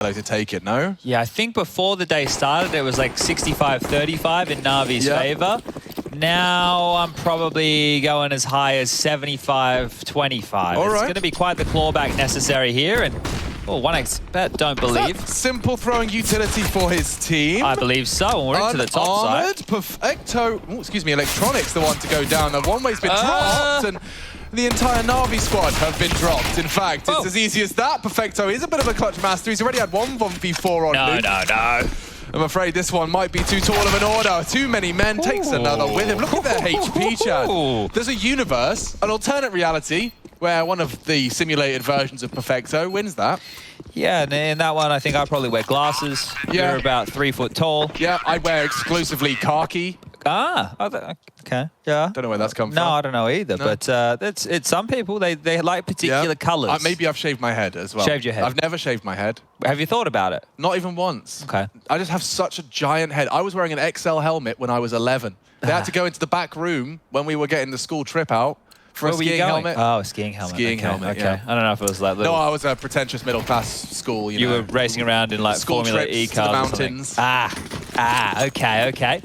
to take it, no? Yeah, I think before the day started, it was like 65-35 in Navi's favor. Now I'm probably going as high as 75-25. It's going to be quite the clawback necessary here. And 1x bet, don't believe. Simple throwing utility for his team. I believe so. And we're into the top side. Perfecto. Oh, excuse me, Electronics the one to go down. The one way's been dropped, and the entire NAVI squad have been dropped. In fact, it's as easy as that. Perfecto is a bit of a clutch master. He's already had one 1v4 on Nuke. No. I'm afraid this one might be too tall of an order. Too many men. Takes another with him. Look at their HP, Chad. There's a universe, an alternate reality, where one of the simulated versions of Perfecto wins that. Yeah, and in that one, I think I probably wear glasses. You're about 3 foot tall. Yeah, I wear exclusively khaki. Okay. Yeah. Don't know where that's come from. No, I don't know either. No. But it's some people, they like particular colors. Maybe I've shaved my head as well. Shaved your head? I've never shaved my head. Have you thought about it? Not even once. Okay. I just have such a giant head. I was wearing an XL helmet when I was 11. They had to go into the back room when we were getting the school trip out for a skiing helmet. Oh, a skiing helmet. Skiing helmet, okay. I don't know if it was like little... No, I was a pretentious middle-class school, you know. You were racing around in like Formula E cars. To the mountains. Okay.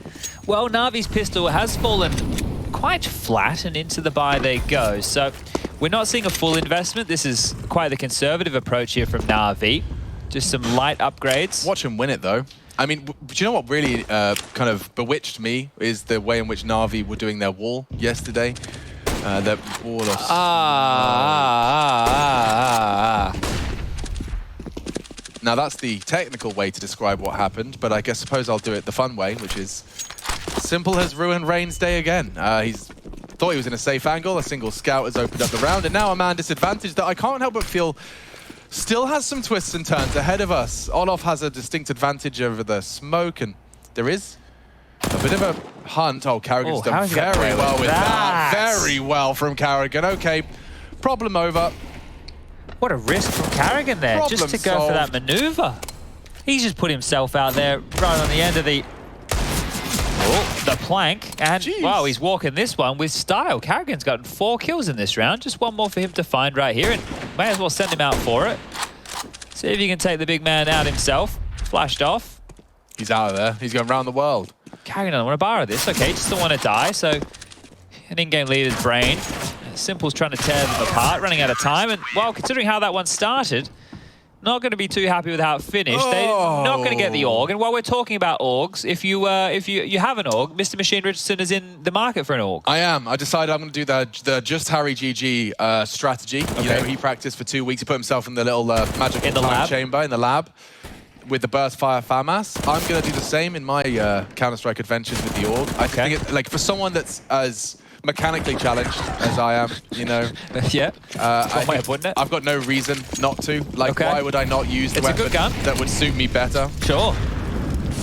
Well, Navi's pistol has fallen quite flat, and into the buy they go. So we're not seeing a full investment. This is quite the conservative approach here from Navi. Just some light upgrades. Watch him win it, though. I mean, do you know what really kind of bewitched me is the way in which Navi were doing their wall yesterday. Their wall of... Now, that's the technical way to describe what happened, but I suppose I'll do it the fun way, which is Simple has ruined Rain's day again. He's thought he was in a safe angle. A single scout has opened up the round, and now a man disadvantaged that I can't help but feel still has some twists and turns ahead of us. Olof has a distinct advantage over the smoke, and there is a bit of a hunt. Oh, Carrigan's done very well with that. Very well from Carrigan. Okay, problem over. What a risk from Carrigan there, just to go for that maneuver. He's just put himself out there right on the end of the plank, and wow, he's walking this one with style. Carrigan's gotten 4 kills in this round. Just one more for him to find right here, and may as well send him out for it. See if he can take the big man out himself. Flashed off. He's out of there. He's going around the world. Carrigan doesn't want to borrow this. Okay, just don't want to die, so an in-game leader's brain. Simple's trying to tear them apart, running out of time, and well, considering how that one started, not going to be too happy with how it finished. They're not going to get the AUG. And while we're talking about AUGs, if you have an AUG, Mr. Machine Richardson is in the market for an AUG. I am. I decided I'm going to do the Just Harry GG strategy. Okay. You know, he practiced for 2 weeks. He put himself in the little magic chamber in the lab with the burst fire FAMAS. I'm going to do the same in my Counter-Strike adventures with the AUG. I think it, like for someone that's as mechanically challenged as I am, you know. Yeah. I've got no reason not to. Like, why would I not use the weapon that would suit me better? Sure. All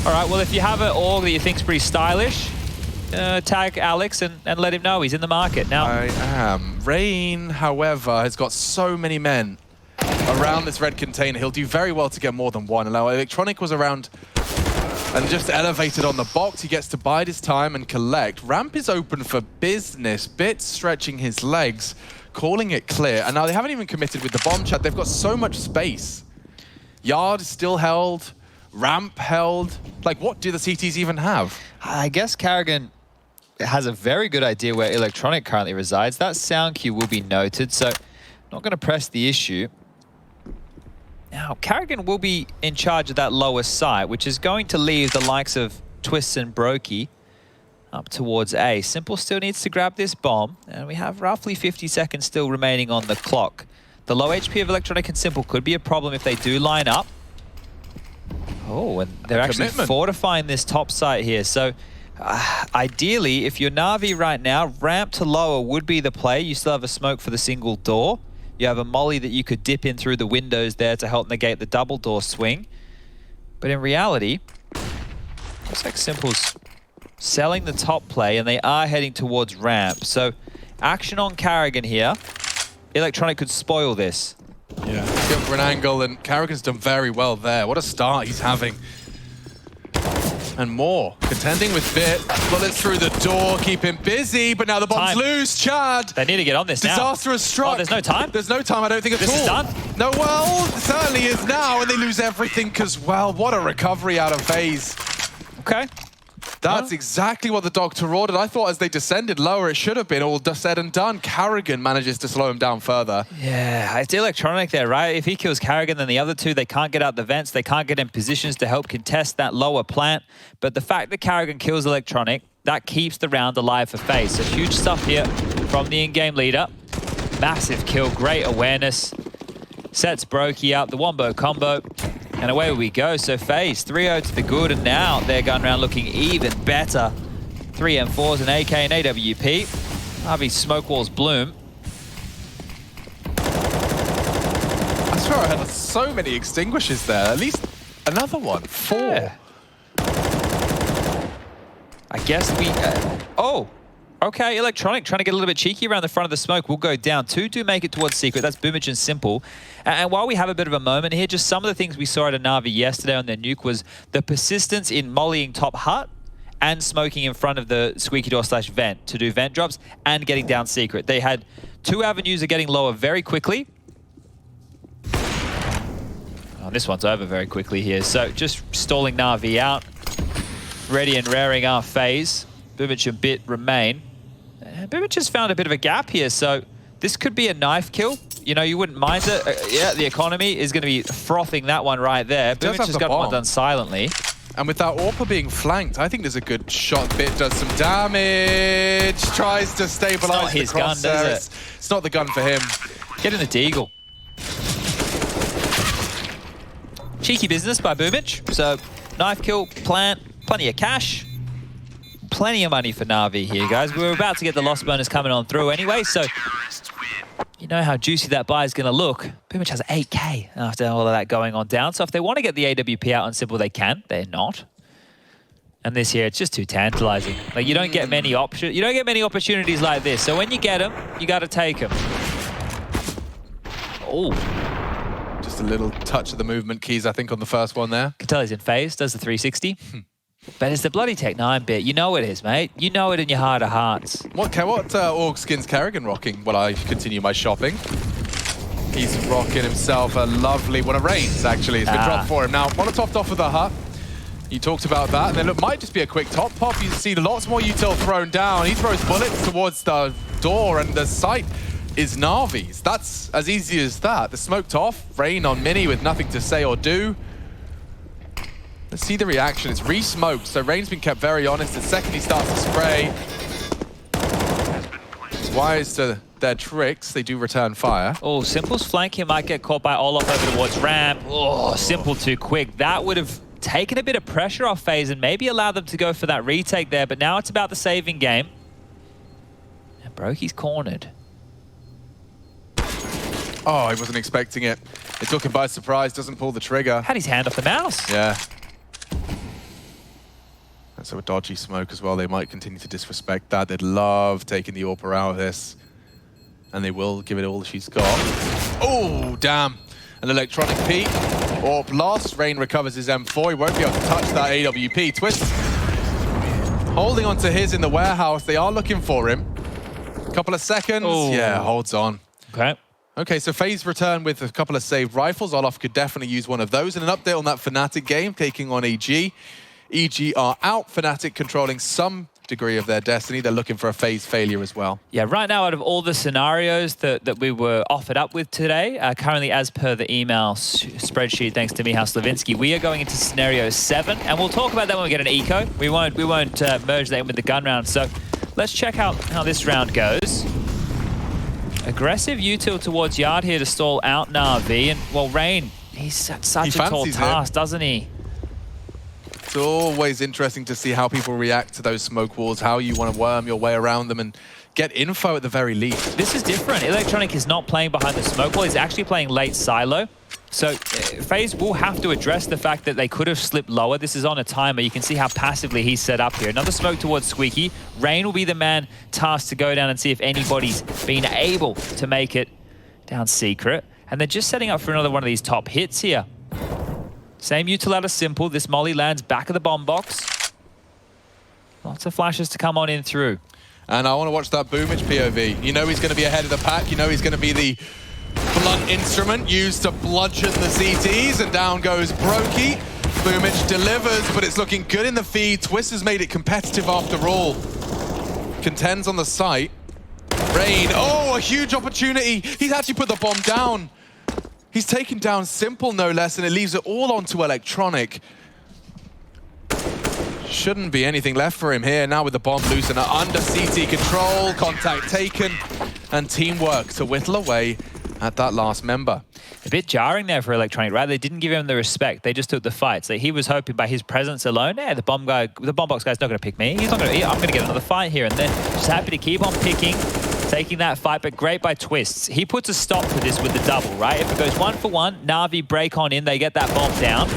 right, well, if you have an AUG that you think's pretty stylish, tag Alex and let him know he's in the market now. I am. Rain, however, has got so many men around this red container. He'll do very well to get more than one. And now Electronic was around and just elevated on the box. He gets to bide his time and collect. Ramp is open for business. Bits stretching his legs, calling it clear. And now they haven't even committed with the bomb chat. They've got so much space. Yard is still held. Ramp held. Like, what do the CTs even have? I guess Carrigan has a very good idea where Electronic currently resides. That sound cue will be noted, so not going to press the issue. Now, Carrigan will be in charge of that lower site, which is going to leave the likes of Twists and Brokey up towards A. Simple still needs to grab this bomb, and we have roughly 50 seconds still remaining on the clock. The low HP of Electronic and Simple could be a problem if they do line up. Oh, and they're actually fortifying this top site here. So, ideally, if you're Navi right now, ramp to lower would be the play. You still have a smoke for the single door. You have a molly that you could dip in through the windows there to help negate the double door swing. But in reality, looks like Simple's selling the top play, and they are heading towards ramp. So action on Carrigan here. Electronic could spoil this. Yeah, he's going for an angle, and Carrigan's done very well there. What a start he's having. And more. Contending with Bit. Bullets through the door, keep him busy, but now the bomb's loose. Chad! They need to get on this now. Disaster has struck. Oh, there's no time? There's no time, I don't think at all. This is done? No, well, it certainly is now, and they lose everything because, well, what a recovery out of Faze. Okay. That's exactly what the Doctor ordered. I thought as they descended lower, it should have been all said and done. Carrigan manages to slow him down further. Yeah, it's electronic there, right? If he kills Carrigan, then the other two, they can't get out the vents. They can't get in positions to help contest that lower plant. But the fact that Carrigan kills electronic, that keeps the round alive for Faze. So huge stuff here from the in-game leader. Massive kill, great awareness. Sets Brokey up, the wombo combo. And away we go. So Faze, 3-0 to the good, and now their gun round looking even better. 3 M4s, an AK, and AWP. NAVI smoke walls bloom. I swear I had so many extinguishers there. At least another one. 4. Yeah. I guess we... oh! Okay, electronic trying to get a little bit cheeky around the front of the smoke. Will go down. 2 do make it towards secret. That's Boomage and Simple. And while we have a bit of a moment here, just some of the things we saw at a NAVI yesterday on their nuke was the persistence in mollying top hut and smoking in front of the squeaky door / vent to do vent drops and getting down secret. They had 2 avenues of getting lower very quickly. Oh, this one's over very quickly here. So just stalling NAVI out. Ready and raring our Faze. Boomage and Bit remain. Boomage has found a bit of a gap here, so this could be a knife kill. You know, you wouldn't mind it. Yeah, the economy is going to be frothing that one right there. Boomage has got one done silently. And with that AWPer being flanked, I think there's a good shot. Bit does some damage. Tries to stabilize his the gun, does it? It's not the gun for him. Get in the deagle. Cheeky business by Boomage. So, knife kill, plant, plenty of cash. Plenty of money for NAVI here, guys. We're about to get the loss bonus coming on through anyway, so you know how juicy that buy is going to look. Boomage has 8K after all of that going on down, so if they want to get the AWP out on Simple, they can. They're not. And this here, it's just too tantalizing. Like, you don't get many options. You don't get many opportunities like this. So when you get them, you got to take them. Oh. Just a little touch of the movement keys, I think, on the first one there. Can tell he's in Faze, does the 360. But it's the bloody Tech-9 bit. You know it is, mate. You know it in your heart of hearts. What Org skins Carrigan rocking while I continue my shopping? He's rocking himself a lovely one of Rains, actually. It's been dropped for him. Now, Molotov off of the hut. You talked about that. And then it might just be a quick top pop. You see lots more util thrown down. He throws bullets towards the door, and the site is NAVI's. That's as easy as that. The smoked off. Rain on Mini with nothing to say or do. Let's see the reaction. It's re-smoked, so Rain's been kept very honest. The second he starts to spray, it's wise to their tricks. They do return fire. Oh, Simple's flank here might get caught by Olaf over towards ramp. Oh, Simple too quick. That would have taken a bit of pressure off Faze and maybe allowed them to go for that retake there, but now it's about the saving game. And Brokey's cornered. Oh, he wasn't expecting it. It took him by surprise, doesn't pull the trigger. Had his hand off the mouse. Yeah. And so a dodgy smoke as well. They might continue to disrespect that. They'd love taking the AWPer out of this. And they will give it all she's got. Oh, damn. An electronic peek. AWP lost. Rain recovers his M4. He won't be able to touch that AWP. Twist holding onto his in the warehouse. They are looking for him. Couple of seconds. Ooh. Yeah, holds on. Okay. Okay, so Faze returned with a couple of saved rifles. Olaf could definitely use one of those. And an update on that Fnatic game, taking on EG. EG are out. Fnatic controlling some degree of their destiny. They're looking for a Faze failure as well. Yeah, right now, out of all the scenarios that we were offered up with today, currently as per the email spreadsheet, thanks to Michał Slavinsky, we are going into scenario 7, and we'll talk about that when we get an eco. We won't merge that in with the gun round. So let's check out how this round goes. Aggressive util towards Yard here to stall out NAVI, and well, Rain, he's such a tall task, doesn't he? It's always interesting to see how people react to those smoke walls, how you want to worm your way around them and get info at the very least. This is different. Electronic is not playing behind the smoke wall. He's actually playing late silo. So Faze will have to address the fact that they could have slipped lower. This is on a timer. You can see how passively he's set up here. Another smoke towards Squeaky. Rain will be the man tasked to go down and see if anybody's been able to make it down secret. And they're just setting up for another one of these top hits here. Same util out of Simple. This molly lands back of the bomb box. Lots of flashes to come on in through. And I want to watch that Boomage POV. You know he's going to be ahead of the pack. You know he's going to be the blunt instrument used to bludgeon the CTs. And down goes Brokey. Boomage delivers, but it's looking good in the feed. Twist has made it competitive after all. Contends on the site. Rain, oh, a huge opportunity. He's actually put the bomb down. He's taken down Simple, no less, and it leaves it all onto Electronic. Shouldn't be anything left for him here. Now with the bomb loose and under CT control, contact taken, and teamwork to whittle away at that last member. A bit jarring there for Electronic, right? They didn't give him the respect. They just took the fight. So he was hoping by his presence alone, yeah, the bomb box guy's not going to pick me. He's not going to. I'm going to get another fight here, and then just happy to keep on picking, taking that fight. But great by Twists. He puts a stop to this with the double, right? If it goes 1-for-1, Navi break on in, they get that bomb down.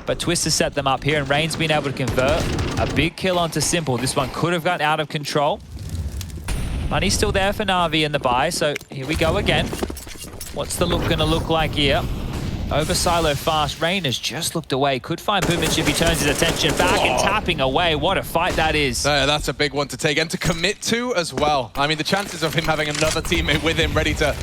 But Twist has set them up here, and Rain's been able to convert a big kill onto Simple. This one could have gotten out of control. Money's still there for Navi in the buy, so here we go again. What's the look gonna look like here? Over silo fast. Rain has just looked away. Could find Boomage if he turns his attention back and tapping away. What a fight that is. That's a big one to take and to commit to as well. I mean, the chances of him having another teammate with him ready to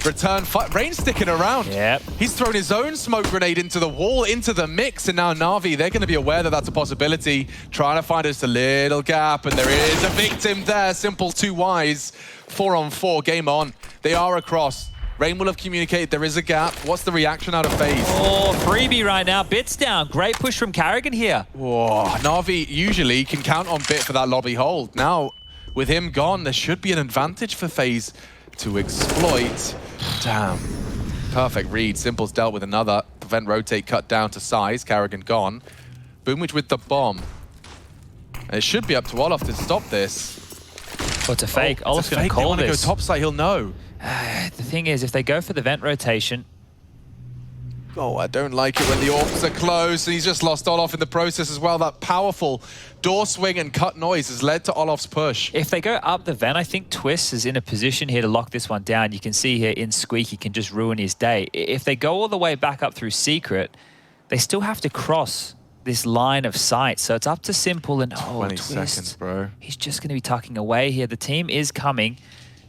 return fight. Rain's sticking around. Yep. He's thrown his own smoke grenade into the wall, into the mix, and now Navi, they're going to be aware that that's a possibility. Trying to find just a little gap, and there is a victim there. Simple, too wise. 4-on-4, game on. They are across. Rain will have communicated there is a gap. What's the reaction out of Faze? Oh, freebie right now. Bits down. Great push from Carrigan here. Whoa, Navi usually can count on Bit for that lobby hold. Now, with him gone, there should be an advantage for Faze to exploit. Damn. Perfect read. Simple's dealt with another. Prevent rotate cut down to size. Carrigan gone. Boomage with the bomb. And it should be up to Olof to stop this. Oh, it's a fake. Olaf's going to call this. They want to go topside, he'll know. The thing is, if they go for the vent rotation... Oh, I don't like it when the orcs are close. And he's just lost Olof in the process as well. That powerful door swing and cut noise has led to Olof's push. If they go up the vent, I think Twist is in a position here to lock this one down. You can see here in Squeak, he can just ruin his day. If they go all the way back up through Secret, they still have to cross this line of sight. So it's up to Simple and 20 Twist. seconds, bro. He's just going to be tucking away here. The team is coming.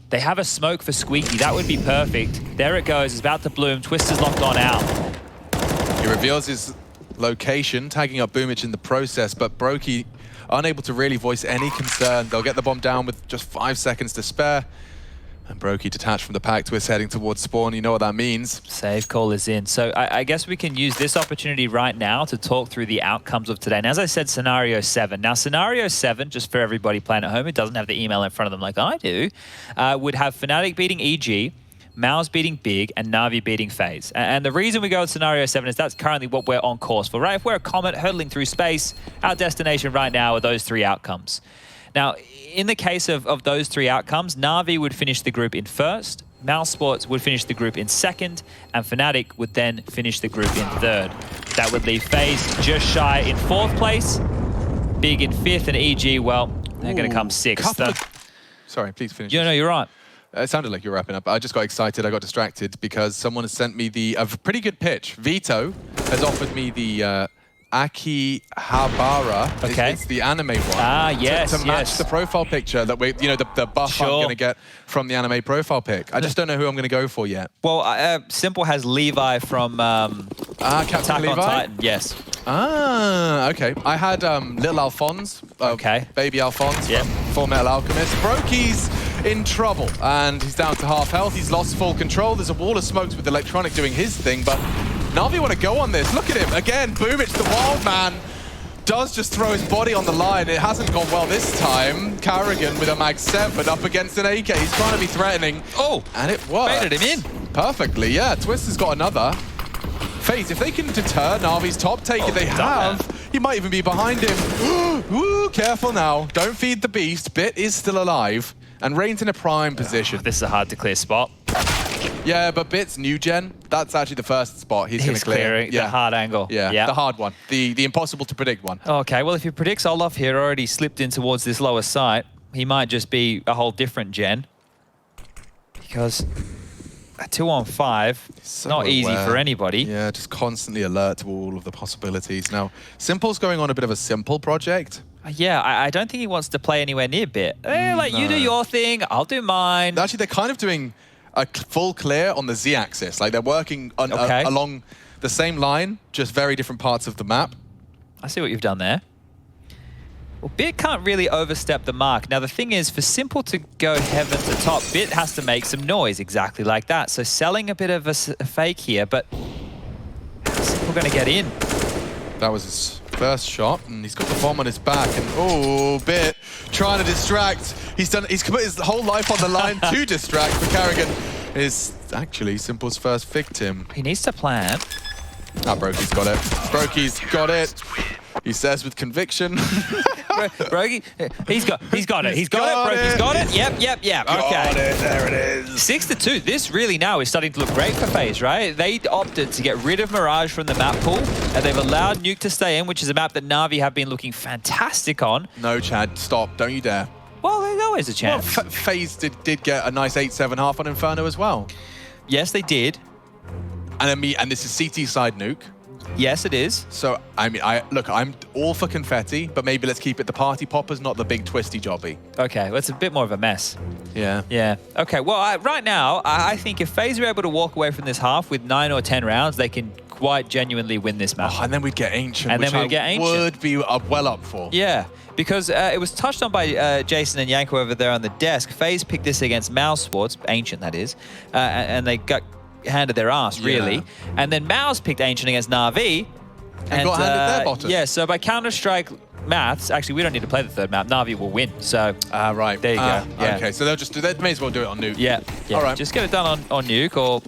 They have a smoke for Squeaky. That would be perfect. There it goes. It's about to bloom. Twist is locked on out. He reveals his location, tagging up Boomage in the process, but Brokey unable to really voice any concern. They'll get the bomb down with just 5 seconds to spare. And Brokey detached from the pack, Twist heading towards spawn. You know what that means. Save call is in. So I guess we can use this opportunity right now to talk through the outcomes of today. And as I said, Scenario 7. Now, Scenario 7, just for everybody playing at home who doesn't have the email in front of them like I do, would have Fnatic beating EG, Mouse beating Big, and Navi beating Faze. And the reason we go with Scenario 7 is that's currently what we're on course for, right? If we're a comet hurtling through space, our destination right now are those 3 outcomes. Now, in the case of those 3 outcomes, Navi would finish the group in first, Mouse Sports would finish the group in second, and Fnatic would then finish the group in third. That would leave Faze just shy in 4th place, Big in 5th, and EG, well, they're going to come 6th. Sorry, please finish. No, you're right. It sounded like you were wrapping up. I just got excited. I got distracted because someone has sent me a pretty good pitch. Vito has offered me the Akihabara. Okay. It's the anime one. Ah, yes, to match the profile picture that we, the buff I'm going to get from the anime profile pic. I just don't know who I'm going to go for yet. Well, Simple has Levi from Captain Attack Levi? on Titan. Yes. Ah, okay. I had little Alphonse, baby Alphonse from Full Metal Alchemist. Brokey's in trouble, and he's down to half health. He's lost full control. There's a wall of smokes with Electronic doing his thing, but Navi want to go on this. Look at him. Again, Boomage, the wild man, does just throw his body on the line. It hasn't gone well this time. Carrigan with a Mag 7 up against an AK. He's trying to be threatening. Oh, and it works. Baited him in. Perfectly, yeah. Twist has got another. Faze, if they can deter Navi's top take, if they have, he might even be behind him. Ooh, careful now. Don't feed the beast. Bit is still alive. And Rain's in a prime position. This is a hard to clear spot. Yeah, but Bit's new gen, that's actually the first spot he's going to clear. Clearing the hard angle. Yeah, the hard one. The impossible to predict one. Okay, well, if he predicts Olaf here already slipped in towards this lower site, he might just be a whole different gen. Because a 2-on-5, not easy for anybody. Yeah, just constantly alert to all of the possibilities. Now, Simple's going on a bit of a simple project. Yeah, I don't think he wants to play anywhere near Bit. Like, you do your thing, I'll do mine. Actually, they're kind of doing a full clear on the Z-axis. Like, they're working on, along the same line, just very different parts of the map. I see what you've done there. Well, Bit can't really overstep the mark. Now, the thing is, for Simple to go heaven to top, Bit has to make some noise exactly like that. So selling a bit of a fake here, but how's Simple going to get in? That was his first shot, and he's got the bomb on his back, and oh, Bit trying to distract. He's put his whole life on the line to distract, but Carrigan is actually Simple's first victim. He needs to plan. Ah, Brokey's got it. Brokey's got it. He says with conviction. Brokey, he's got it. He's got it. Brokey's got it. Yep. Okay. Got it. There it is. 6-2. This really now is starting to look great for Faze, right? They opted to get rid of Mirage from the map pool, and they've allowed Nuke to stay in, which is a map that NAVI have been looking fantastic on. No, Chad, stop. Don't you dare. Well, there's always a chance. Well, Faze did get a nice 8-7 half on Inferno as well. Yes, they did. And this is CT side Nuke. Yes, it is. So, I mean, look, I'm all for confetti, but maybe let's keep it the party poppers, not the big twisty jobby. Okay, well, it's a bit more of a mess. Yeah. Yeah. Okay, well, right now, I think if Faze are able to walk away from this half with 9 or 10 rounds, they can quite genuinely win this match. Oh, and then we'd get Ancient, and which then we'd get Ancient. would be well up for. Yeah, because it was touched on by Jason and Yanko over there on the desk. Faze picked this against Mouse Sports, Ancient that is, and they got handed their ass, really. Yeah. And then Mouse picked Ancient against NAVI. And got handed their bottom. Yeah, so by Counter-Strike maths, actually, we don't need to play the third map. NAVI will win, so... right. There you go. Yeah. Okay, so they may as well do it on Nuke. Yeah. All right. Just get it done on Nuke, or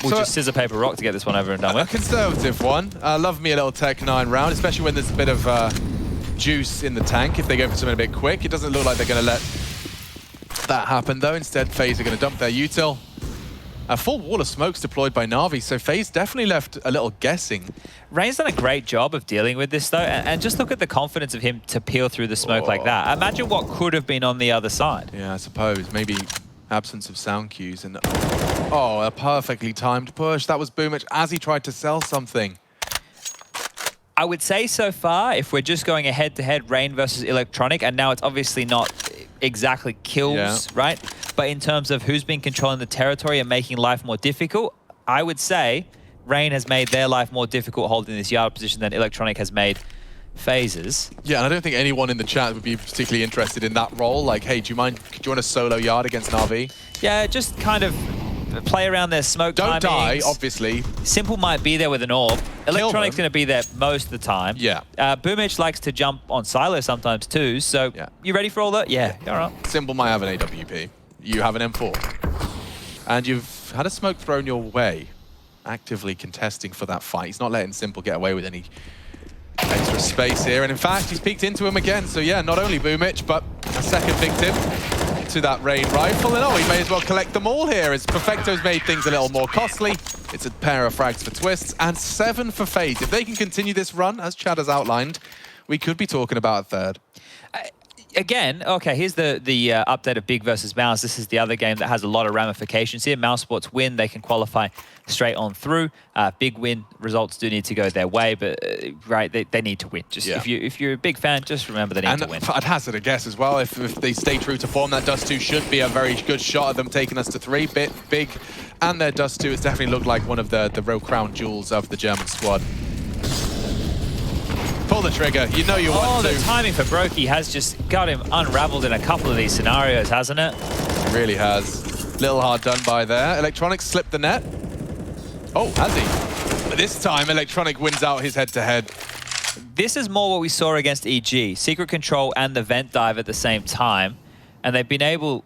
we'll just scissor, paper, rock to get this one over and done with. A conservative one. Love me a little Tech 9 round, especially when there's a bit of juice in the tank. If they go for something a bit quick, it doesn't look like they're going to let that happen, though. Instead, Faze are going to dump their util. A full wall of smokes deployed by NAVI, so Faze definitely left a little guessing. Rain's done a great job of dealing with this, though, and just look at the confidence of him to peel through the smoke like that. Imagine what could have been on the other side. Yeah, I suppose. Maybe absence of sound cues and... Oh, a perfectly timed push. That was Boomich as he tried to sell something. I would say so far, if we're just going a head-to-head Rain versus Electronic, and now it's obviously not exactly kills, right? But in terms of who's been controlling the territory and making life more difficult, I would say Rain has made their life more difficult holding this yard position than Electronic has made Faze's. Yeah, and I don't think anyone in the chat would be particularly interested in that role. Like, hey, do you want a solo yard against NAVI? Yeah, just kind of play around their smoke timings. Don't die, obviously. Simple might be there with an orb. Electronic's going to be there most of the time. Yeah. Boomich likes to jump on Silo sometimes too, so you ready for all that? Yeah, all right. Simple might have an AWP. You have an M4. And you've had a smoke thrown your way, actively contesting for that fight. He's not letting Simple get away with any extra space here. And in fact, he's peeked into him again. So yeah, not only Boomich, but a second victim to that Rain rifle. And oh, he may as well collect them all here, as Perfecto's made things a little more costly. It's a pair of frags for Twists and 7 for Faze. If they can continue this run, as Chad has outlined, we could be talking about a third. Again, okay, here's the update of Big versus Mouse. This is the other game that has a lot of ramifications here. Mouse Sports win, they can qualify straight on through. Big win, results do need to go their way, but right, they need to win. Just if you're a big fan, just remember they need to win. I'd hazard a guess as well, if they stay true to form, that Dust 2 should be a very good shot of them taking us to 3. Big, and their Dust 2, it's definitely looked like one of the real crown jewels of the German squad. Pull the trigger, you know you want to. Oh, the timing for Brokey has just got him unraveled in a couple of these scenarios, hasn't it? It really has. Little hard done by there. Electronic slipped the net. Oh, has he? But this time, Electronic wins out his head-to-head. This is more what we saw against EG. Secret Control and the Vent Dive at the same time. And they've been able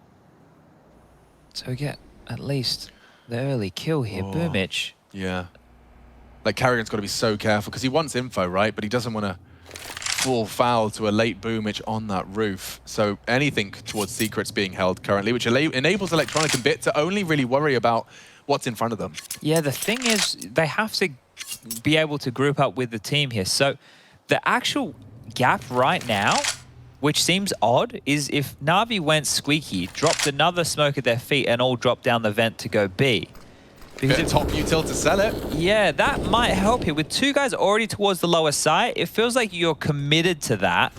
to get at least the early kill here. Boomich. Yeah. Like, Carrigan's got to be so careful, because he wants info, right? But he doesn't want to fall foul to a late Boomich on that roof. So anything towards Secrets being held currently, which enables Electronic and Bit to only really worry about what's in front of them. Yeah, the thing is, they have to be able to group up with the team here. So the actual gap right now, which seems odd, is if Navi went squeaky, dropped another smoke at their feet, and all dropped down the vent to go B. Because top util to sell it. Yeah, that might help here. With 2 guys already towards the lower side, it feels like you're committed to that.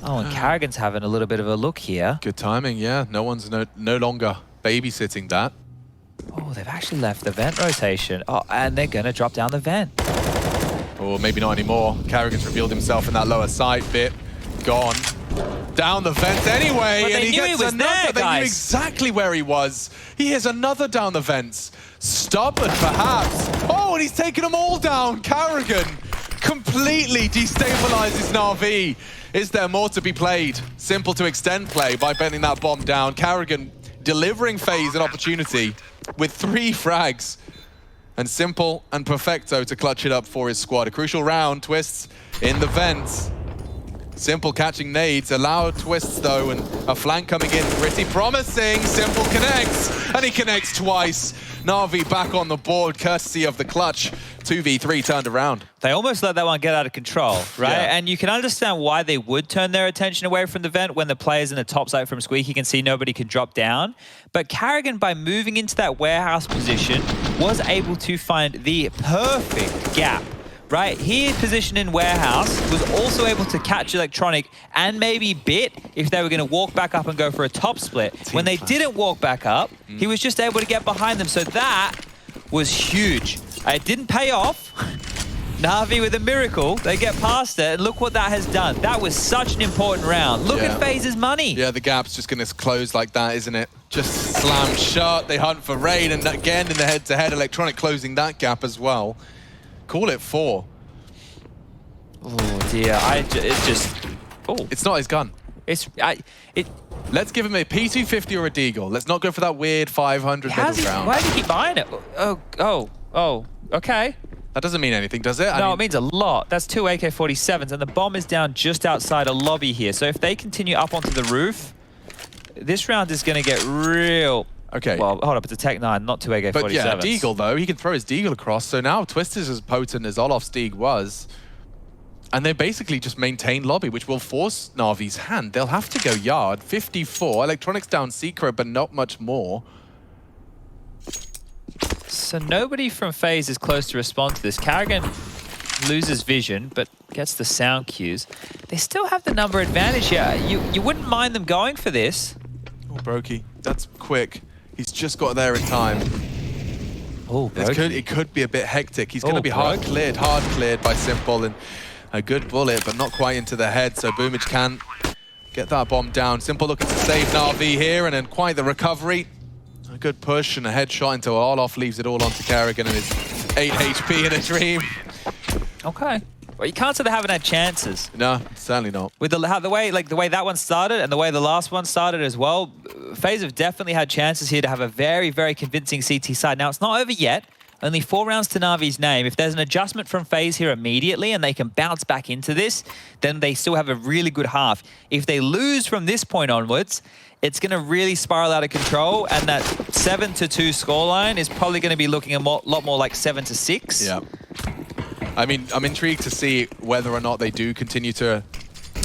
Oh, and Carrigan's having a little bit of a look here. Good timing, yeah. No one's no longer babysitting that. Oh, they've actually left the vent rotation. Oh, and they're going to drop down the vent. Or maybe not anymore. Carrigan's revealed himself in that lower side bit. Gone. Down the vents anyway, but and he gets was another. there, they guys. knew exactly where he was. He hears another down the vents. Stubborn, perhaps. Oh, and he's taken them all down. Carrigan completely destabilizes NAVI. Is there more to be played? Simple to extend play by bending that bomb down. Carrigan delivering Faze an opportunity with 3 frags. And Simple and Perfecto to clutch it up for his squad. A crucial round, Twists in the vents. Simple catching nades, allowed twists though, and a flank coming in pretty promising. Simple connects, and he connects twice. NAVI back on the board, courtesy of the clutch. 2v3 turned around. They almost let that one get out of control, right? Yeah. And you can understand why they would turn their attention away from the vent when the player's in the top side from Squeak. You can see nobody can drop down. But Carrigan, by moving into that warehouse position, was able to find the perfect gap. Right, he positioned in warehouse, was also able to catch Electronic and maybe Bit if they were going to walk back up and go for a top split. When they didn't walk back up, he was just able to get behind them. So that was huge. It didn't pay off. NAVI with a miracle, they get past it, and look what that has done. That was such an important round. Look at Faze's money. Yeah, the gap's just going to close like that, isn't it? Just slammed shut, they hunt for raid, and again in the head-to-head, Electronic closing that gap as well. Call it 4. Oh dear, it's just... Oh. It's not his gun. Let's give him a P250 or a Deagle. Let's not go for that weird 500 middle round. Why did he keep buying it? Oh, okay. That doesn't mean anything, does it? No, it means a lot. That's 2 AK-47s, and the bomb is down just outside a lobby here. So if they continue up onto the roof, this round is going to get real... Okay. Well, hold up, it's a Tech 9, not 2 AK-47s. But yeah, Deagle though, he can throw his Deagle across, so now Twist is as potent as Olof's Deagle was. And they basically just maintain lobby, which will force Navi's hand. They'll have to go yard. 54, Electronics down Secret, but not much more. So nobody from Faze is close to respond to this. Carrigan loses vision, but gets the sound cues. They still have the number advantage here. You wouldn't mind them going for this. Oh, Brokey, that's quick. He's just got there in time. Oh, it could be a bit hectic. He's going to be hard cleared by Simple, and a good bullet, but not quite into the head, so Boomage can get that bomb down. Simple looking to save NAVI here, and then quite the recovery. A good push and a headshot into Olof, leaves it all onto Carrigan and his 8 HP in a dream. Okay. Well, you can't say they haven't had chances. No, certainly not. With the way that one started and the way the last one started as well, FaZe have definitely had chances here to have a very, very convincing CT side. Now, it's not over yet. Only 4 rounds to Navi's name. If there's an adjustment from FaZe here immediately and they can bounce back into this, then they still have a really good half. If they lose from this point onwards, it's going to really spiral out of control, and that 7-2 scoreline is probably going to be looking a lot more like 7-6. Yeah. I mean, I'm intrigued to see whether or not they do continue to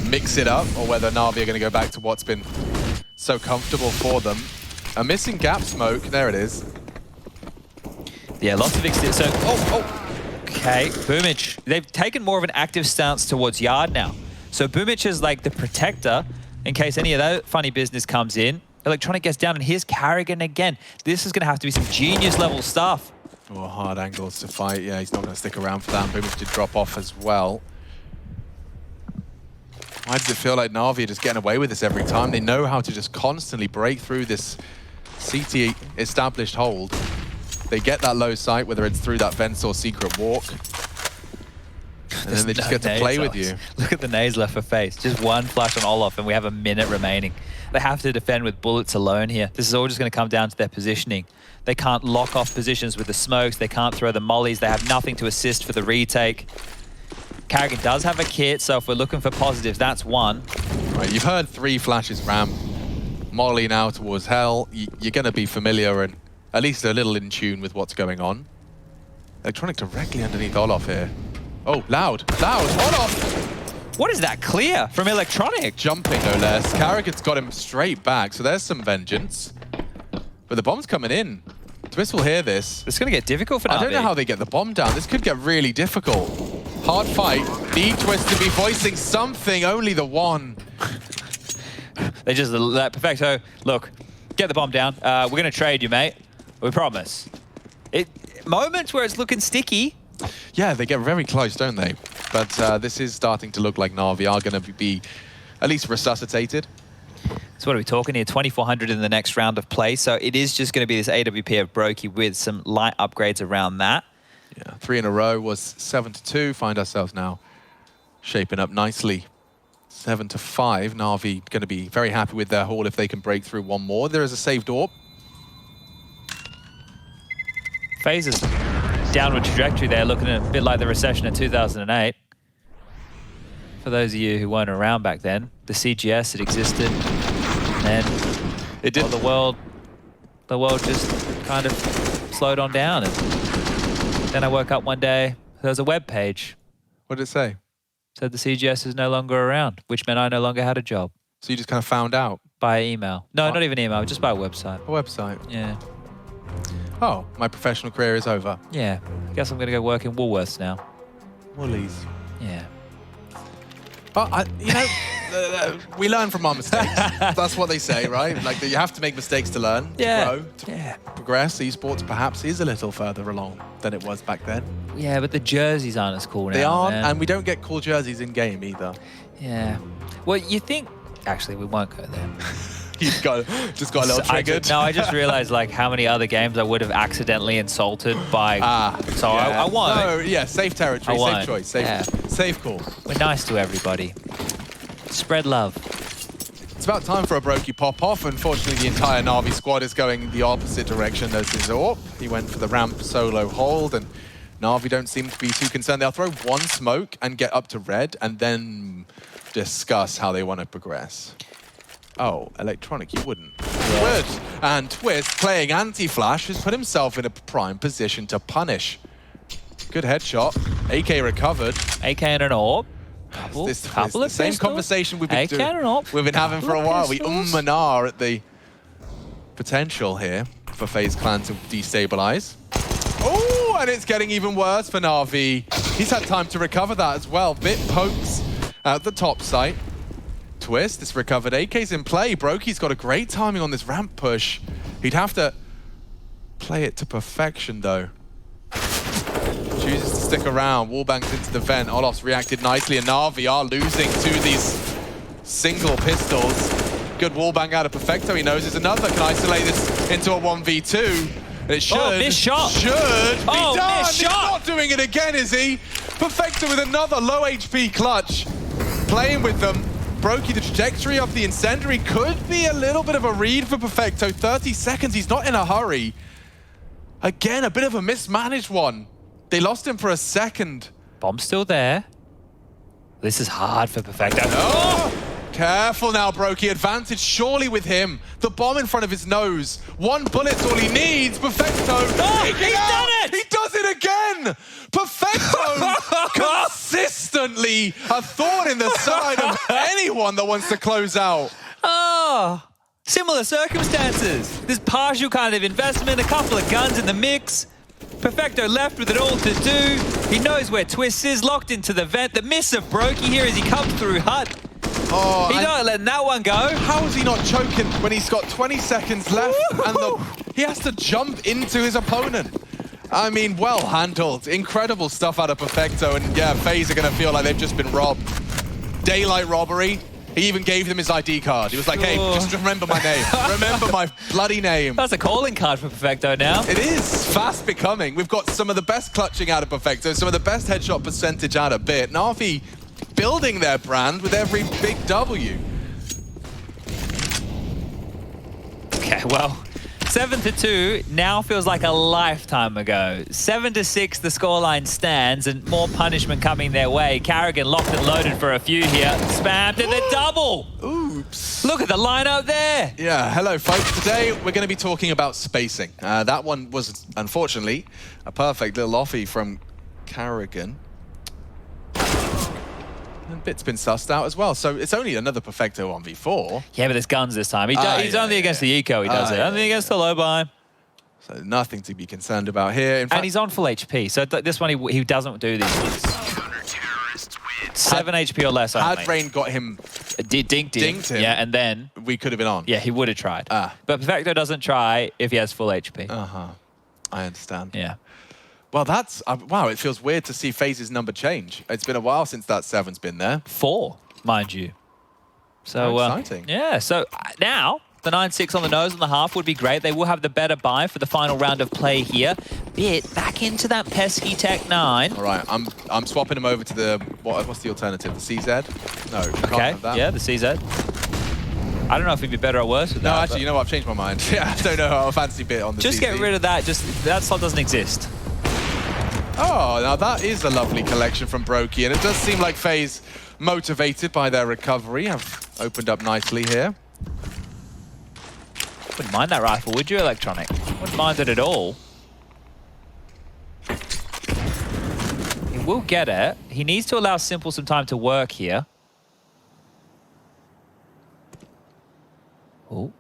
mix it up, or whether Navi are going to go back to what's been so comfortable for them. A missing gap smoke. There it is. Yeah, lots of so okay, Boomage. They've taken more of an active stance towards yard now. So Boomage is like the protector in case any of that funny business comes in. Electronic gets down, and here's Carrigan again. This is going to have to be some genius level stuff. Oh, hard angles to fight. Yeah, he's not going to stick around for that. And Boomage did drop off as well. Why does it feel like Navi are just getting away with this every time? They know how to just constantly break through this CT established hold. They get that low sight, whether it's through that vents or secret walk. And then they just get to play with you. Look at the nades left for FaZe. Just one flash on Olof, and we have a minute remaining. They have to defend with bullets alone here. This is all just going to come down to their positioning. They can't lock off positions with the smokes. They can't throw the mollies. They have nothing to assist for the retake. Carrigan does have a kit, so if we're looking for positives, that's one. Right, you've heard 3 flashes ram. Molly now towards Hell. You're going to be familiar and at least a little in tune with what's going on. Electronic directly underneath Olof here. Oh, Leauge, Olof! What is that clear from Electronic? Jumping, no less. Carrigan's got him straight back, so there's some vengeance. But the bomb's coming in. Twist will hear this. It's going to get difficult for NAVI. I don't know how they get the bomb down. This could get really difficult. Hard fight. Need Twist to be voicing something, only the one. They just let Perfecto, look, get the bomb down. We're going to trade you, mate. We promise. Moments where it's looking sticky. Yeah, they get very close, don't they? But this is starting to look like NAVI are going to be at least resuscitated. So what are we talking here? 2,400 in the next round of play. So it is just going to be this AWP of Brokey with some light upgrades around that. Yeah, 3 in a row was 7-2. Find ourselves now shaping up nicely. 7-5. NAVI going to be very happy with their haul if they can break through one more. There is a saved AWP. Faze's downward trajectory there, looking a bit like the recession in 2008. For those of you who weren't around back then, the CGS had existed, and It did. well, the world just kind of slowed on down. And then I woke up one day, there was a web page. What did it say? Said the CGS is no longer around, which meant I no longer had a job. So you just kind of found out? By email. No, not even email, just by a website. A website? Yeah. Oh, my professional career is over. Yeah. I guess I'm going to go work in Woolworths now. Woolies. Yeah. But, you know, we learn from our mistakes. That's what they say, right? Like, you have to make mistakes to learn, to grow, to progress. Esports perhaps is a little further along than it was back then. Yeah, but the jerseys aren't as cool now. They aren't, man. and we don't get cool jerseys in-game either. Yeah. Well, you think... Actually, we won't go there. You've just got a little triggered. I just realized like how many other games I would have accidentally insulted by... so yeah. I won't. No, yeah, safe territory, safe choice, safe call. We're nice to everybody. Spread love. It's about time for a Brokey pop-off. Unfortunately, the entire NAVI squad is going the opposite direction as his AWP. He went for the ramp solo hold, and NAVI don't seem to be too concerned. They'll throw one smoke and get up to red, and then discuss how they want to progress. Oh, Electronic, you wouldn't. You would. And Twist, playing anti-flash, has put himself in a prime position to punish. Good headshot. AK recovered. AK and an AWP. Couple of same conversation we've been having for a while. We and ah at the potential here for FaZe Clan to destabilize. Oh, and it's getting even worse for NAVI. He's had time to recover that as well. Bit pokes at the top site. Twist, it's recovered. AK's in play. Brokey's got a great timing on this ramp push. He'd have to play it to perfection, though. Chooses to stick around. Wallbangs into the vent. Olof's reacted nicely, and NAVI are losing to these single pistols. Good wallbang out of Perfecto. He knows there's another. Can isolate this into a 1v2. And it should. Missed shot. Should be done. Missed He's shot. not doing it again, is he? Perfecto with another low HP clutch. Playing with them. Brokey, the trajectory of the incendiary could be a little bit of a read for Perfecto. 30 seconds, he's not in a hurry. Again, a bit of a mismanaged one. They lost him for a second. Bomb's still there. This is hard for Perfecto. Oh! Careful now, Brokey. Advantage surely with him. The bomb in front of his nose. One bullet's all he needs. Perfecto. Oh, he's done it! He does it again! Perfecto consistently a thorn in the side of anyone that wants to close out. Oh, similar circumstances. This partial kind of investment, a couple of guns in the mix. Perfecto left with it all to do. He knows where Twist is, locked into the vent. The miss of Brokey here as he comes through Hut. Oh, he's not letting that one go. How is he not choking when he's got 20 seconds left and he has to jump into his opponent? I mean, well handled. Incredible stuff out of Perfecto, and yeah, FaZe are going to feel like they've just been robbed. Daylight robbery. He even gave them his ID card. He was like, hey, just remember my name. Remember my bloody name. That's a calling card for Perfecto now. It is fast becoming. We've got some of the best clutching out of Perfecto, some of the best headshot percentage out of Bit. NAVI building their brand with every big W. Okay, well, 7-2 now feels like a lifetime ago. 7-6, the scoreline stands, and more punishment coming their way. Carrigan locked and loaded for a few here. Spammed and the double. Oops. Look at the lineup there. Yeah, hello folks. Today we're going to be talking about spacing. That one was, unfortunately, a perfect little offie from Carrigan. And Bit's been sussed out as well, so it's only another Perfecto 1v4. Yeah, but there's guns this time. He's only against the eco, he does it. Only against the low buy. So nothing to be concerned about here. In fact, and he's on full HP, so this one he doesn't do these things. 7 HP or less only. Had Rain got him, Dinked him, yeah, and then we could have been on. yeah, he would have tried. Ah. But Perfecto doesn't try if he has full HP. I understand. Yeah. Well, that's wow. It feels weird to see FaZe's number change. It's been a while since that 7's been there. 4, mind you. So exciting. Yeah. So now the 9-6 on the nose on the half would be great. They will have the better buy for the final round of play here. Bit back into that pesky Tech 9. All right, I'm swapping him over to the what's the alternative? The CZ? No. Can't Okay. have that. Yeah, the CZ. I don't know if he'd be better or worse with that. No, actually, you know what? I've changed my mind. Yeah, I don't know how fancy bit on the Just CZ. get rid of that. Just that slot doesn't exist. Oh, now that is a lovely collection from Brokey, and it does seem like FaZe, motivated by their recovery, have opened up nicely here. Wouldn't mind that rifle, would you, Electronic? Wouldn't mind it at all. He will get it. He needs to allow Simple some time to work here. Oh.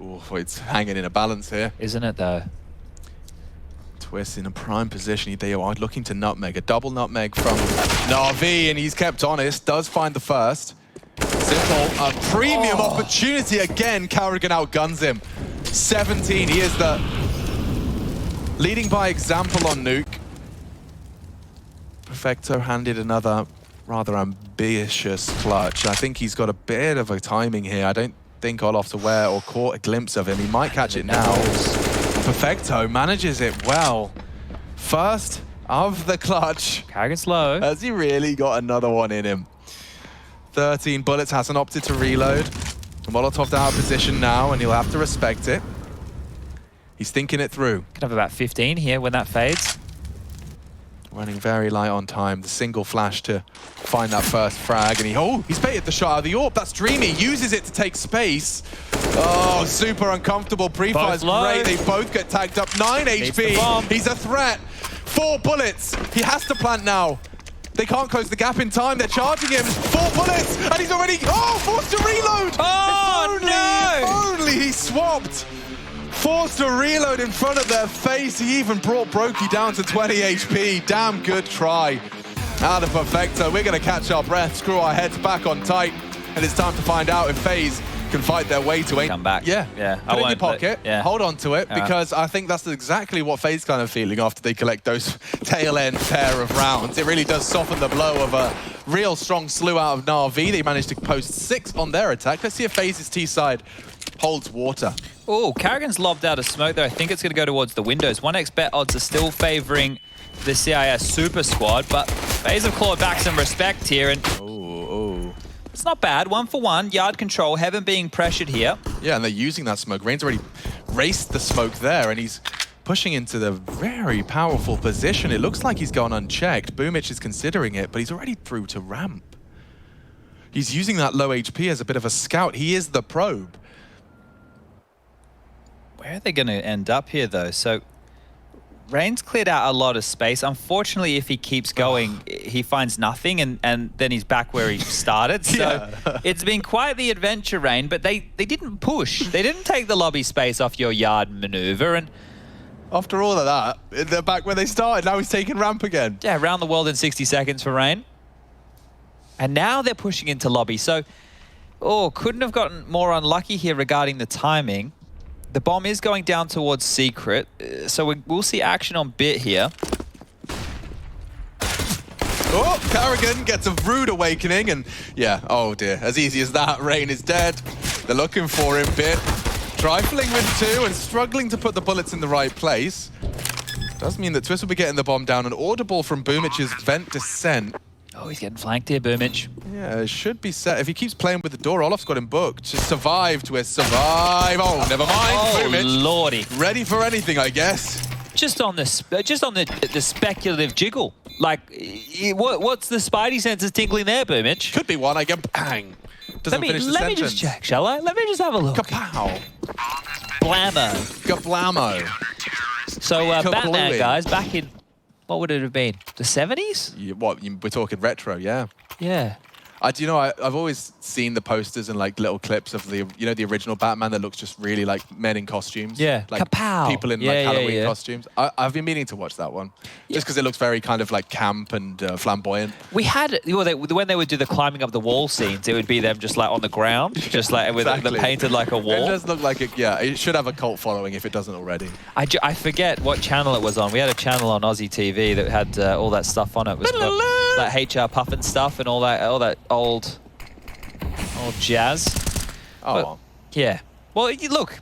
Oh, it's hanging in a balance here. Isn't it, though? Twist in a prime position. They are looking to nutmeg. A double nutmeg from NAVI, and he's kept honest. Does find the first. Simple, a premium opportunity again. Carrigan outguns him. 17, he is the leading by example on Nuke. Perfecto handed another rather ambitious clutch. I think he's got a bit of a timing here. I don't think Olof's aware or caught a glimpse of him. He might catch it now. Perfecto manages it well. First of the clutch. Carrigan's low. Has he really got another one in him? 13 bullets, hasn't opted to reload. Molotov out of position now, and he'll have to respect it. He's thinking it through. Could have about 15 here when that fades. Running very light on time. The single flash to find that first frag, and he's baited the shot out of the AWP. That's Dreamy. Uses it to take space. Oh, super uncomfortable. Pre-fire's great. They both get tagged up. 9 HP. He's a threat. 4 bullets. He has to plant now. They can't close the gap in time. They're charging him. 4 bullets, and he's already forced to reload. Oh, If only he swapped. Forced to reload in front of their face. He even brought Brokey down to 20 HP. Damn good try out of Perfecto. We're going to catch our breath, screw our heads back on tight, and it's time to find out if FaZe can fight their way to come back. Yeah. Put it in your pocket, hold on to it, Yeah. because I think that's exactly what FaZe kind of feeling after they collect those tail end pair of rounds. It really does soften the blow of a real strong slew out of NAVI. They managed to post 6 on their attack. Let's see if FaZe's T side holds water. Oh, Carrigan's lobbed out a smoke there. I think it's going to go towards the windows. 1x bet odds are still favoring the CIS Super Squad, but FaZe have clawed back some respect here, and it's not bad. 1 for 1, yard control, Heaven being pressured here. Yeah, and they're using that smoke. Rain's already raced the smoke there, and he's pushing into the very powerful position. It looks like he's gone unchecked. Boomich is considering it, but he's already through to ramp. He's using that low HP as a bit of a scout. He is the probe. Where are they going to end up here, though? So Rain's cleared out a lot of space. Unfortunately, if he keeps going, he finds nothing, and then he's back where he started. So it's been quite the adventure, Rain, but they didn't push. They didn't take the lobby space off your yard maneuver. And after all of that, they're back where they started. Now he's taking ramp again. Yeah, around the world in 60 seconds for Rain. And now they're pushing into lobby. So, couldn't have gotten more unlucky here regarding the timing. The bomb is going down towards Secret, so we'll see action on Bit here. Oh, Carrigan gets a rude awakening, and yeah, oh dear, as easy as that, Rain is dead. They're looking for him, Bit. Trifling with 2 and struggling to put the bullets in the right place. Does mean that Twist will be getting the bomb down. An audible from Boomich's vent descent. Oh, he's getting flanked here, Boomich. Yeah, it should be set. If he keeps playing with the door, Olof's got him booked. Just survive, Twist, survive. Oh, never mind, Boomich. Lordy. Ready for anything, I guess. Just on the speculative jiggle. Like, what's the Spidey senses tingling there, Boomich? Could be one, I get bang. Doesn't finish the let sentence. me just check, shall I? Let me just have a look. Kapow. Blammo. Gablamo. So, Batman, guys, back in, what would it have been? The 70s? We're talking retro, yeah. Yeah. Do you know, I've always seen the posters and like little clips of the, you know, the original Batman that looks just really like men in costumes. Yeah, like kapow. people in like Halloween costumes. I've been meaning to watch that one, just because it looks very kind of like camp and flamboyant. We had, when they would do the climbing up the wall scenes, it would be them just like on the ground, just like with them painted like a wall. It does look like it, yeah, it should have a cult following if it doesn't already. I forget what channel it was on. We had a channel on Aussie TV that had all that stuff on it. It was like HR Puffin stuff and all that old jazz. Oh, but, yeah. Well, look,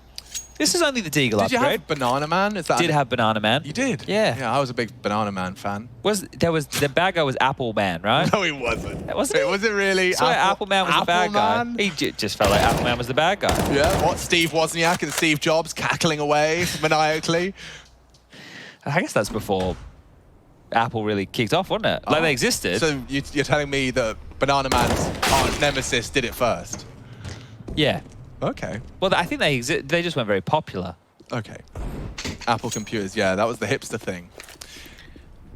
this is only the Deagle upgrade. Did you have Banana Man? Is that did have Banana Man. You did? Yeah. Yeah, I was a big Banana Man fan. The bad guy was Apple Man, right? No, he wasn't. Wasn't he? Was it really? So Apple Man was the bad guy. He just felt like Apple Man was the bad guy. Yeah. What, Steve Wozniak and Steve Jobs cackling away maniacally? I guess that's before Apple really kicked off, wasn't it? Like they existed. So you're telling me that Banana Man's arch nemesis did it first? Yeah. Okay. Well, I think they just weren't very popular. Okay. Apple computers, yeah, that was the hipster thing.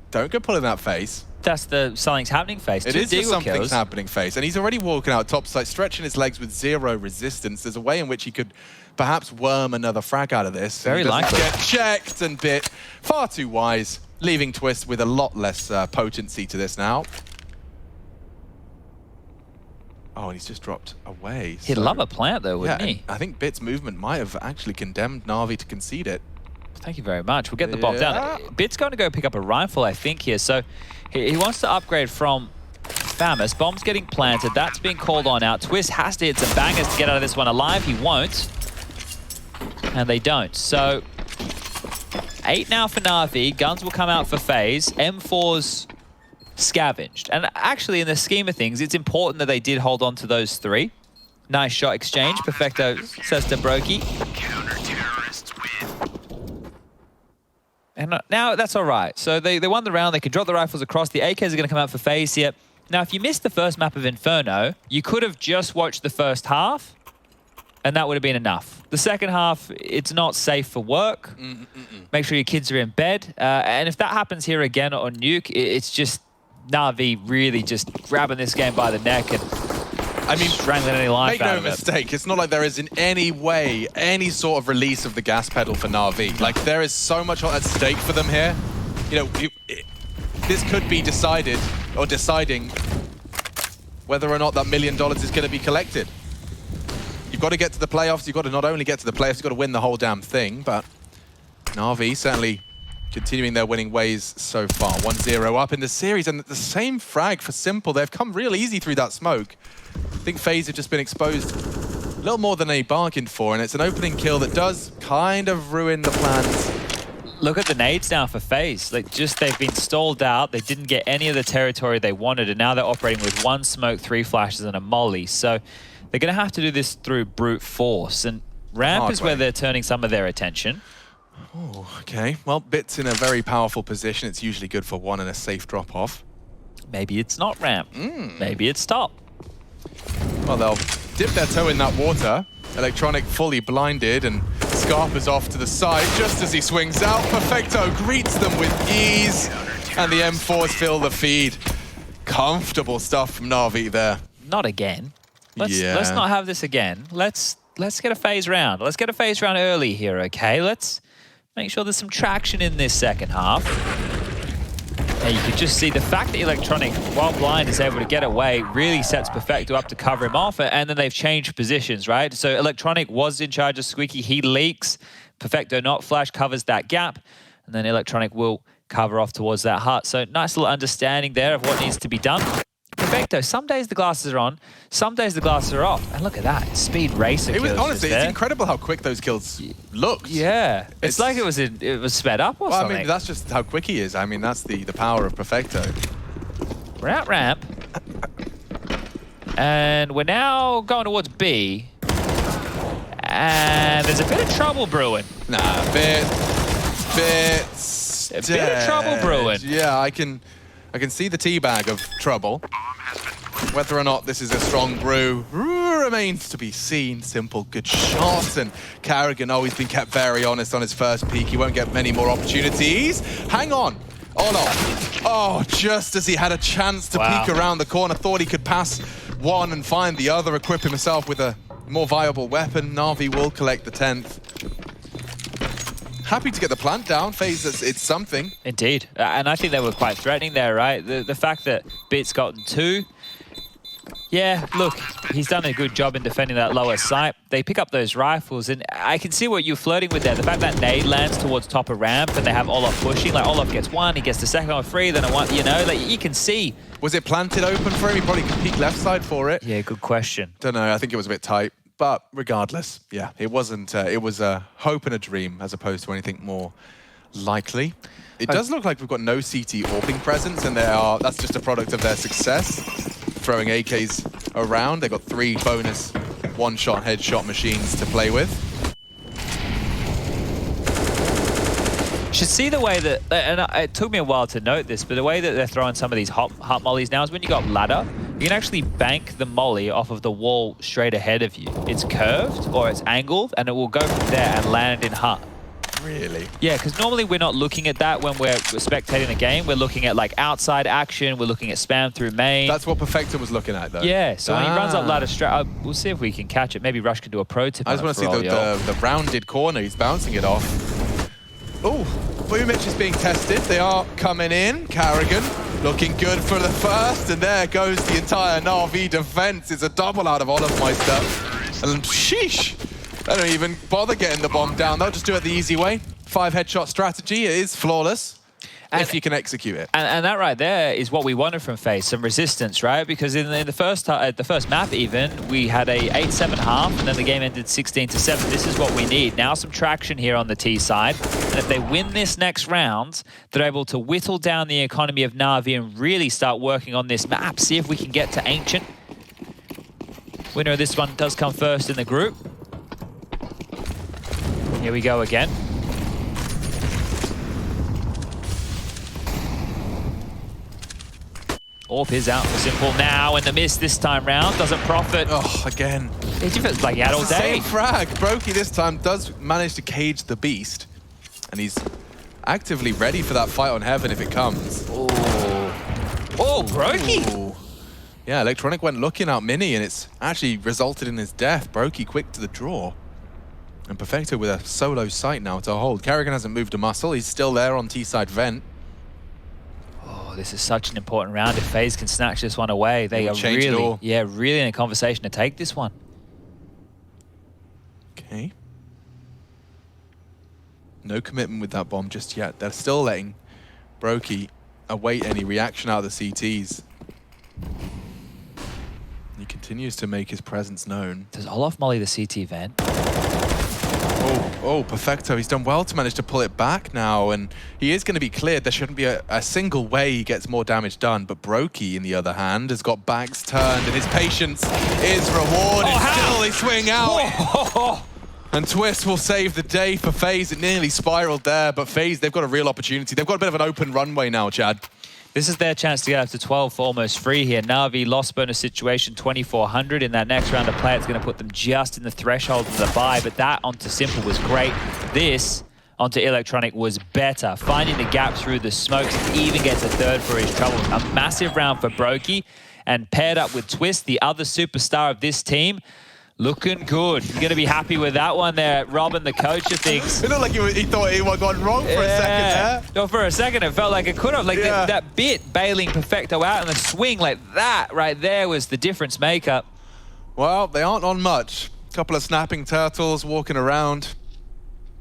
Don't go pulling that face. That's the something's happening face. It is just something's happening face. And he's already walking out topside, stretching his legs with 0 resistance. There's a way in which he could perhaps worm another frag out of this. Very likely. Get checked and bit. Far too wise, leaving Twist with a lot less potency to this now. Oh, and he's just dropped away. He'd love a plant, though, wouldn't he? I think Bit's movement might have actually condemned Na'Vi to concede it. Thank you very much. We'll get the bomb down. Bit's going to go pick up a rifle, I think, here. So he wants to upgrade from Famous. Bomb's getting planted. That's being called on out. Twist has to hit some bangers to get out of this one alive. He won't. And they don't. So 8 now for Na'Vi. Guns will come out for Faze. M4's scavenged. And actually, in the scheme of things, it's important that they did hold on to those 3. Nice shot exchange. Perfecto, says to Brokey. And now that's all right. So they won the round. They can drop the rifles across. The AKs are going to come out for Faze here. Now, if you missed the first map of Inferno, you could have just watched the first half, and that would have been enough. The second half, it's not safe for work. Make sure your kids are in bed. And if that happens here again on Nuke, it's just Na'Vi really just grabbing this game by the neck and strangling any life out of it. Make no mistake, it's not like there is in any way any sort of release of the gas pedal for Na'Vi. Like, there is so much at stake for them here. You know, this could be decided, or deciding, whether or not that $1 million is going to be collected. You've got to get to the playoffs. You've got to not only get to the playoffs, you've got to win the whole damn thing. But Na'Vi certainly continuing their winning ways so far. 1-0 up in the series, and the same frag for Simple. They've come real easy through that smoke. I think Faze have just been exposed a little more than they bargained for, and it's an opening kill that does kind of ruin the plans. Look at the nades now for Faze. Like, they've been stalled out. They didn't get any of the territory they wanted, and now they're operating with 1 smoke, 3 flashes, and a molly. So they're going to have to do this through brute force, and ramp is where they're turning some of their attention. Oh, okay. Well, Bit's in a very powerful position. It's usually good for 1 and a safe drop-off. Maybe it's not ramp. Maybe it's top. Well, they'll dip their toe in that water. Electronic fully blinded, and Scarpa's off to the side just as he swings out. Perfecto greets them with ease, and the M4s fill the feed. Comfortable stuff from Na'Vi there. Not again. Let's not have this again. Let's get a Faze round. Let's get a Faze round early here, okay? Let's make sure there's some traction in this second half. And you can just see the fact that Electronic, while blind, is able to get away, really sets Perfecto up to cover him off, and then they've changed positions, right? So Electronic was in charge of Squeaky, he leaks, Perfecto not flash, covers that gap, and then Electronic will cover off towards that hut. So nice little understanding there of what needs to be done. Perfecto, some days the glasses are on, some days the glasses are off. And look at that, speed racer kills. Honestly, it's incredible how quick those kills looked. Yeah, it's like it was sped up or something. I mean, that's just how quick he is. I mean, that's the power of Perfecto. We're at ramp. And we're now going towards B. And there's a bit of trouble brewing. Nah, bit of trouble brewing. Yeah, I can see the teabag of trouble. Whether or not this is a strong brew remains to be seen. Simple, good shot. And Carrigan always been kept very honest on his first peek. He won't get many more opportunities. Hang on. Oh, no. Oh, just as he had a chance to peek around the corner, thought he could pass one and find the other, equip himself with a more viable weapon. Na'Vi will collect the 10th. Happy to get the plant down. Faze, it's something. Indeed. And I think they were quite threatening there, right? The fact that Bit's gotten 2. Yeah, look, he's done a good job in defending that lower site. They pick up those rifles, and I can see what you're flirting with there. The fact that nade lands towards top of ramp, and they have Olof pushing. Like, Olof gets 1, he gets the second one free, then a 1, you know? Like, you can see. Was it planted open for him? He probably could peek left side for it. Yeah, good question. Don't know, I think it was a bit tight. But regardless, yeah, it wasn't. It was a hope and a dream as opposed to anything more likely. It does look like we've got no CT orbing presence, and that's just a product of their success. Throwing AKs around. They got 3 bonus one-shot headshot machines to play with. Should see the way that, and it took me a while to note this, but the way that they're throwing some of these hot mollies now is when you got ladder, you can actually bank the molly off of the wall straight ahead of you. It's curved or it's angled, and it will go from there and land in hut. Really? Yeah, because normally we're not looking at that when we're spectating the game. We're looking at like outside action. We're looking at spam through main. That's what Perfecto was looking at, though. Yeah, so when he runs up ladder straight, we'll see if we can catch it. Maybe Rush can do a pro tip. I just want to see the rounded corner. He's bouncing it off. Oh, Boomich is being tested. They are coming in. Carrigan looking good for the first, and there goes the entire Na'Vi defense. It's a double out of Olofmeister. And sheesh. They don't even bother getting the bomb down. They'll just do it the easy way. 5 headshot strategy. It is flawless if you can execute it. And that right there is what we wanted from Faze, some resistance, right? Because in the first map even, we had a 8-7 half, and then the game ended 16-7. This is what we need. Now some traction here on the T side. And if they win this next round, they're able to whittle down the economy of Na'Vi and really start working on this map. See if we can get to Ancient. Winner of this one does come first in the group. Here we go again. Orp is out for Simple now, and the miss this time round doesn't profit. Oh, again. It feels like he had all day. Same frag. Brokey this time does manage to cage the beast, and he's actively ready for that fight on Heaven if it comes. Oh, Brokey. Ooh. Yeah, Electronic went looking out Mini, and it's actually resulted in his death. Brokey quick to the draw. And Perfecto with a solo sight now to hold. Carrigan hasn't moved a muscle. He's still there on T-side vent. Oh, this is such an important round. If FaZe can snatch this one away, they are really in a conversation to take this one. Okay. No commitment with that bomb just yet. They're still letting Brokey await any reaction out of the CTs. He continues to make his presence known. Does Olof molly the CT vent? Oh, Perfecto. He's done well to manage to pull it back now, and he is going to be cleared. There shouldn't be a single way he gets more damage done, but Brokey, in the other hand, has got backs turned, and his patience is rewarded. Still, they swing out. And Twist will save the day for FaZe. It nearly spiraled there, but FaZe, they've got a real opportunity. They've got a bit of an open runway now, Chad. This is their chance to get up to 12 for almost free here. Na'Vi lost bonus situation 2,400 in that next round of play. It's going to put them just in the threshold of the buy, but that onto Simple was great. This onto Electronic was better, finding the gap through the smokes and even gets a third for his troubles. A massive round for Brokey, and paired up with Twist, the other superstar of this team. Looking good. You're going to be happy with that one there, Robin, the coach of things. It looked like he thought he was gone wrong for a second there. No, for a second it felt like it could have. Like that bit bailing Perfecto out and the swing like that right there was the difference maker. Well, they aren't on much. A couple of snapping turtles walking around.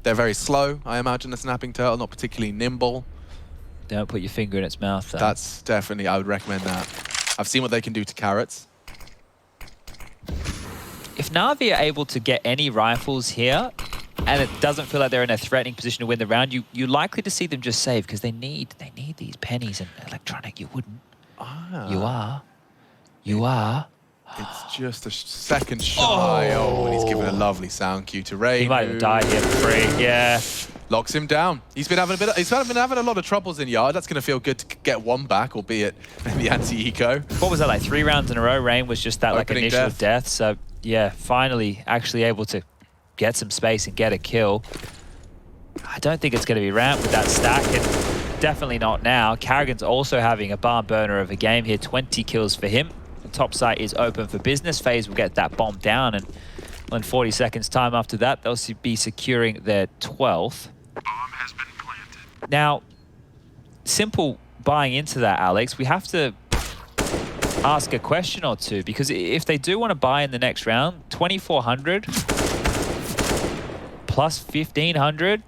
They're very slow, I imagine, a snapping turtle, not particularly nimble. Don't put your finger in its mouth, though. That's definitely, I would recommend that. I've seen what they can do to carrots. If Na'Vi are able to get any rifles here, and it doesn't feel like they're in a threatening position to win the round, you're likely to see them just save because they need these pennies. And Electronic, you wouldn't. You are. It's just a second shy. Oh, and he's given a lovely sound cue to Ray. He might have died here for free. Yeah. Locks him down. He's been having a lot of troubles in yard. That's going to feel good to get one back, albeit the anti-eco. What was that, like 3 rounds in a row? Rain was just that Opening like initial death. So yeah, finally actually able to get some space and get a kill. I don't think it's going to be Ramp with that stack, and definitely not now. Carrigan's also having a barn burner of a game here. 20 kills for him. The top site is open for business. Faze will get that bomb down, and in 40 seconds time after that, they'll be securing their 12th. Bomb has been planted. Now, Simple buying into that, Alex, we have to ask a question or two, because if they do want to buy in the next round, 2,400 plus 1,500.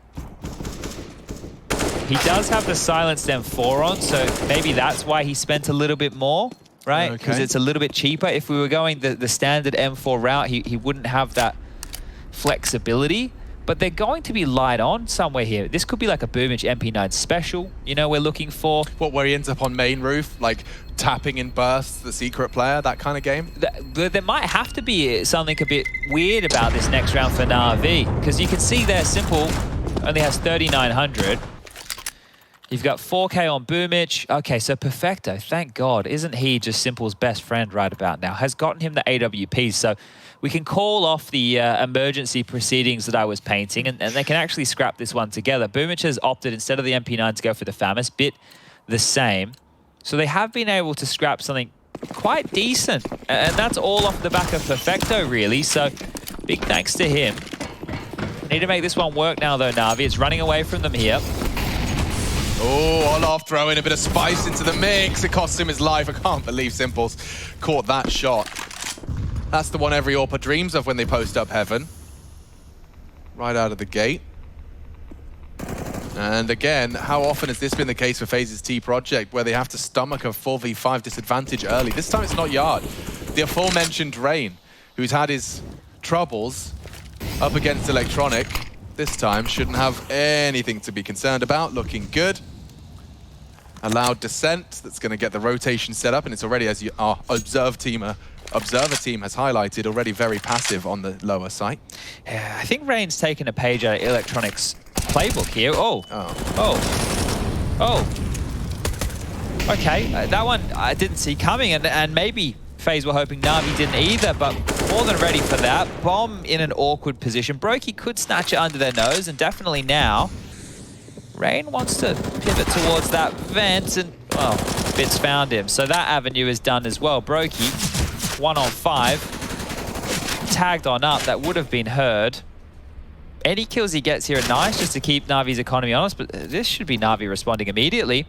He does have the silenced M4 on, so maybe that's why he spent a little bit more, right? Because it's a little bit cheaper. If we were going the standard M4 route, he wouldn't have that flexibility. But they're going to be light on somewhere here. This could be like a Boomich MP9 special, you know, we're looking for. What, where he ends up on main roof, like tapping in bursts, the secret player, that kind of game? There might have to be something a bit weird about this next round for NAVI, because you can see there, Simple only has 3,900. You've got 4K on Boomich. Okay, so Perfecto, thank God, isn't he just Simple's best friend right about now? Has gotten him the AWPs, so we can call off the emergency proceedings that I was painting, and they can actually scrap this one together. Boomich has opted, instead of the MP9, to go for the FAMAS, bit the same. So they have been able to scrap something quite decent, and that's all off the back of Perfecto, really, so big thanks to him. Need to make this one work now, though, Navi. It's running away from them here. Oh, Olaf throwing a bit of spice into the mix. It cost him his life. I can't believe Simple's caught that shot. That's the one every AWPer dreams of when they post up heaven. Right out of the gate. And again, how often has this been the case for Faze's T project, where they have to stomach a 4v5 disadvantage early? This time it's not Yard. The aforementioned Rain, who's had his troubles up against Electronic, this time shouldn't have anything to be concerned about. Looking good. Allowed descent. That's going to get the rotation set up, and it's already, as our observer team has highlighted, already very passive on the lower site. Yeah, I think Rain's taken a page out of Electronic's playbook here. Okay, that one I didn't see coming, and maybe Faze were hoping Navi didn't either, but more than ready for that. Bomb in an awkward position. Brokey could snatch it under their nose, and definitely now. Rain wants to pivot towards that vent, and, well, Bits found him. So that avenue is done as well. Brokey, 1 on 5. Tagged on up, that would have been heard. Any kills he gets here are nice, just to keep Navi's economy honest, but this should be Navi responding immediately.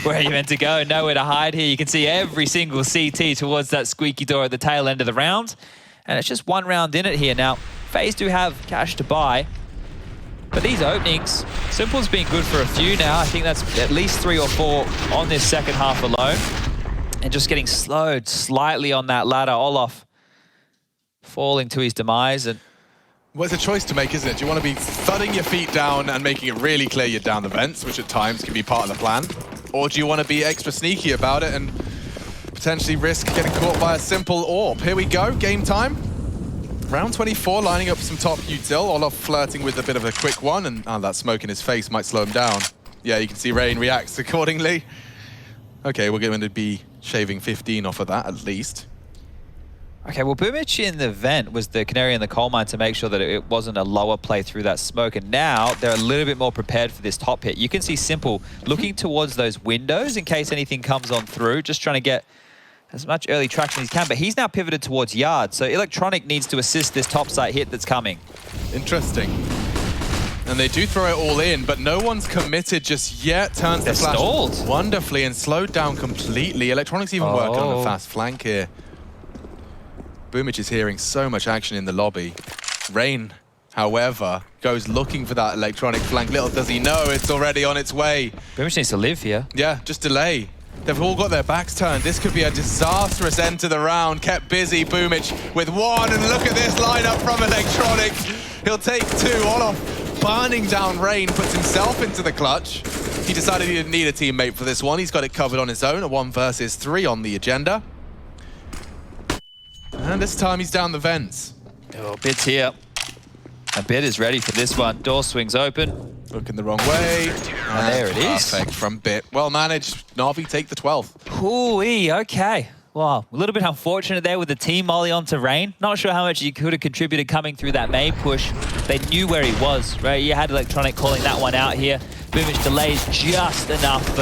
Where are you meant to go? Nowhere to hide here. You can see every single CT towards that squeaky door at the tail end of the round. And it's just 1 round in it here. Now, Faze do have cash to buy, but these openings, Simple's been good for a few now. I think that's at least 3 or 4 on this second half alone. And just getting slowed slightly on that ladder. Olaf falling to his demise. And well, it's a choice to make, isn't it? Do you want to be thudding your feet down and making it really clear you're down the vents, which at times can be part of the plan? Or do you want to be extra sneaky about it and potentially risk getting caught by a Simple AWP? Here we go, game time. Round 24, lining up some top util. Olaf flirting with a bit of a quick one, and that smoke in his face might slow him down. Yeah, you can see Rain reacts accordingly. Okay, we're going to be shaving 15 off of that at least. Okay, well, Boomich in the vent was the canary in the coal mine to make sure that it wasn't a lower play through that smoke, and now they're a little bit more prepared for this top hit. You can see Simple looking towards those windows in case anything comes on through, just trying to get as much early traction as he can, but he's now pivoted towards Yard, so Electronic needs to assist this top site hit that's coming. Interesting. And they do throw it all in, but no one's committed just yet. Turns the flash stalled wonderfully and slowed down completely. Electronic's even working on a fast flank here. Boomich is hearing so much action in the lobby. Rain, however, goes looking for that Electronic flank. Little does he know it's already on its way. Boomich needs to live here. Yeah, just delay. They've all got their backs turned. This could be a disastrous end to the round. Kept busy, Boomich with 1, and look at this lineup from Electronic. He'll take 2. Olaf burning down Rain, puts himself into the clutch. He decided he didn't need a teammate for this one. He's got it covered on his own. A 1 versus 3 on the agenda. And this time he's down the vents. Oh, Bit's here. And Bit is ready for this one. Door swings open. Looking the wrong way. And there it is. Perfect from Bit. Well managed. Navi take the 12th. Ooh-wee, okay. Well, a little bit unfortunate there with the team molly onto Rain. Not sure how much he could have contributed coming through that main push. They knew where he was, right? You had Electronic calling that one out here. Boomich delays just enough for